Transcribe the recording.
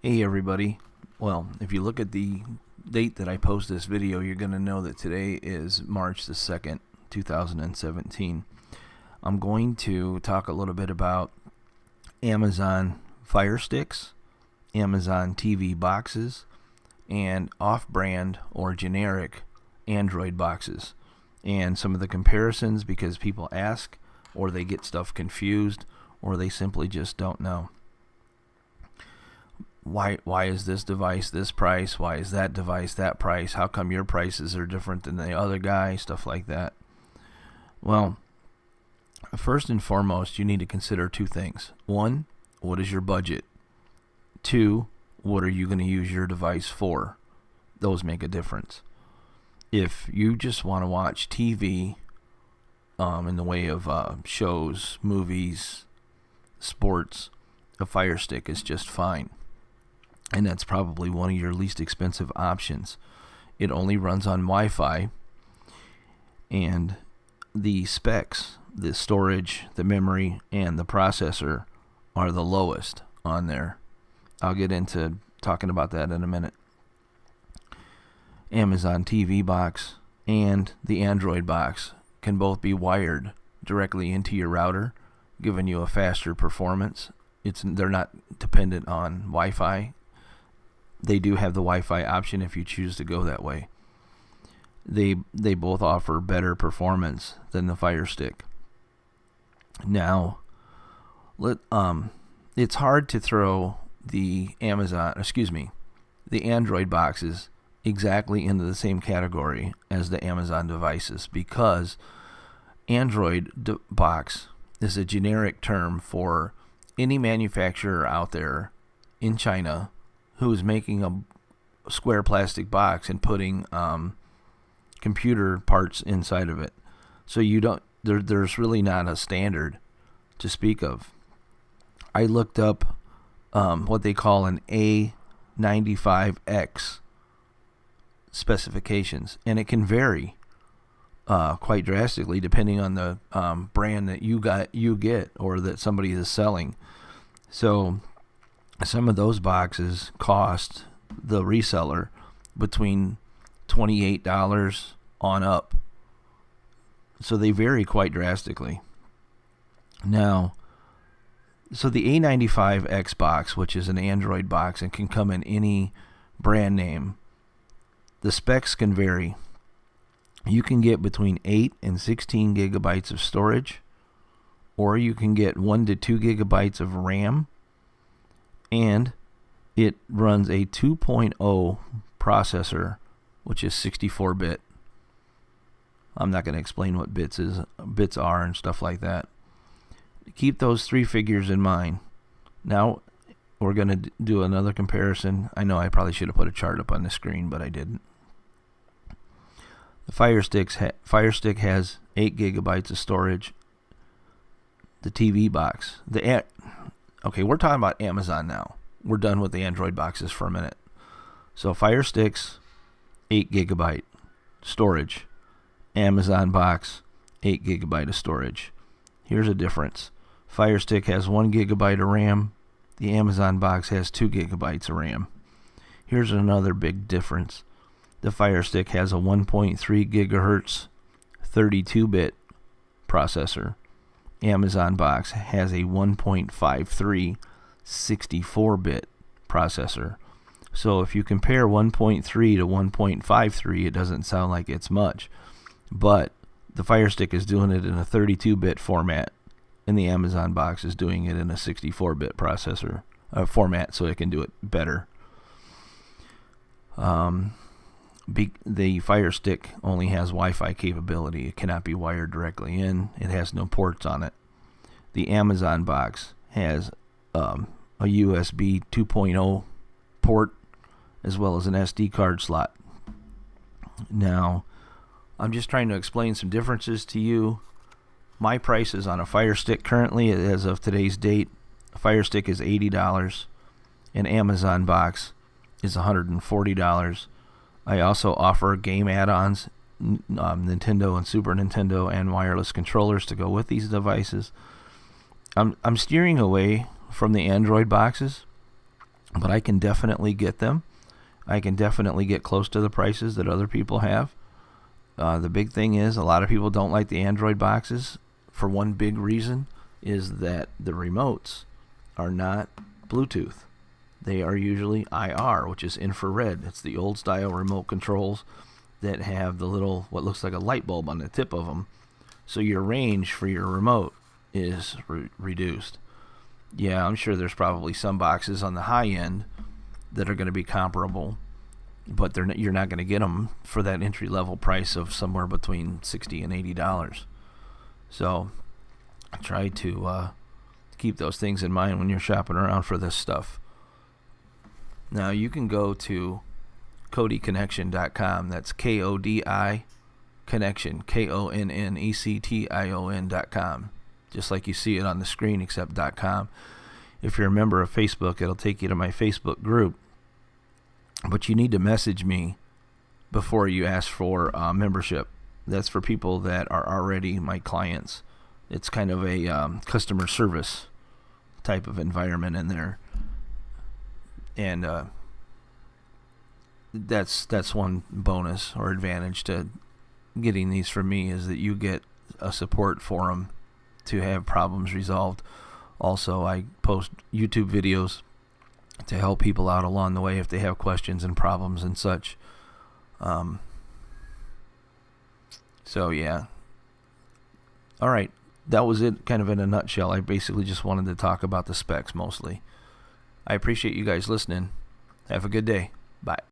Hey everybody. Well, if you look at the date that I post this video, you're going to know that today is March the 2nd, 2017. I'm going to talk a little bit about Amazon Fire Sticks, Amazon TV boxes, and off-brand or generic Android boxes, and some of the comparisons because people ask, or they get stuff confused, or they simply just don't know. Why is this device this price? Why is that device that price? How come your prices are different than the other guy? Stuff like that. Well, first and foremost, you need to consider two things. One, what is your budget? Two, what are you going to use your device for? Those make a difference. If you just want to watch TV in the way of shows, movies, sports, a Fire Stick is just fine. And that's probably one of your least expensive options. It only runs on Wi-Fi, and the specs, the storage, the memory, and the processor are the lowest on there. I'll get into talking about that in a minute. Amazon TV box and the Android box can both be wired directly into your router, giving you a faster performance. They're not dependent on Wi-Fi. They do have the Wi-Fi option if you choose to go that way. They both offer better performance than the Fire Stick. Now, it's hard to throw the Android boxes exactly into the same category as the Amazon devices, because Android box is a generic term for any manufacturer out there in China who is making a square plastic box and putting computer parts inside of it. So there's really not a standard to speak of. I looked up what they call an A95X specifications, and it can vary quite drastically depending on the brand that you get or that somebody is selling. So some of those boxes cost the reseller between $28 on up. So they vary quite drastically. Now, so the A95X box, which is an Android box and can come in any brand name, the specs can vary. You can get between 8 and 16 gigabytes of storage, or you can get 1 to 2 gigabytes of RAM, and it runs a 2.0 processor, which is 64-bit. I'm not going to explain what bits are and stuff like that. Keep those three figures in mind. Now we're going to do another comparison. I know I probably should have put a chart up on the screen, but I didn't. The Fire Stick has 8 gigabytes of storage. The TV box, okay, we're talking about Amazon now. We're done with the Android boxes for a minute. So Fire Sticks, 8 gigabyte storage. Amazon box, 8 gigabyte of storage. Here's a difference. Fire Stick has 1 gigabyte of RAM. The Amazon box has 2 gigabytes of RAM. Here's another big difference. The Fire Stick has a 1.3 gigahertz 32-bit processor. Amazon box has a 1.53 64-bit processor. So if you compare 1.3 to 1.53, it doesn't sound like it's much. But the Fire Stick is doing it in a 32-bit format, and the Amazon box is doing it in a 64-bit processor format, so it can do it better. The Fire Stick only has Wi-Fi capability. It cannot be wired directly in. It has no ports on it. The Amazon box has a USB 2.0 port as well as an SD card slot. Now, I'm just trying to explain some differences to you. My prices on a Fire Stick currently, as of today's date, a Fire Stick is $80. An Amazon box is $140. I also offer game add-ons, Nintendo and Super Nintendo, and wireless controllers to go with these devices. I'm steering away from the Android boxes but I can definitely get them. I can definitely get close to the prices that other people have. The big thing is a lot of people don't like the Android boxes for one big reason, is that the remotes are not Bluetooth. They are usually IR, which is infrared. It's the old style remote controls that have the little, what looks like a light bulb on the tip of them. So your range for your remote is reduced. Yeah, I'm sure there's probably some boxes on the high end that are going to be comparable, but you're not going to get them for that entry level price of somewhere between $60 and $80. So try to keep those things in mind when you're shopping around for this stuff. Now you can go to KodiConnection.com. That's KODI Connection, KONNECTION.com. Just like you see it on the screen, except .com. If you're a member of Facebook, it'll take you to my Facebook group. But you need to message me before you ask for membership. That's for people that are already my clients. It's kind of a customer service type of environment in there. And that's one bonus or advantage to getting these from me, is that you get a support forum to have problems resolved. Also, I post YouTube videos to help people out along the way if they have questions and problems and such. So yeah. All right, that was it, kind of in a nutshell. I basically just wanted to talk about the specs mostly. I appreciate you guys listening. Have a good day. Bye.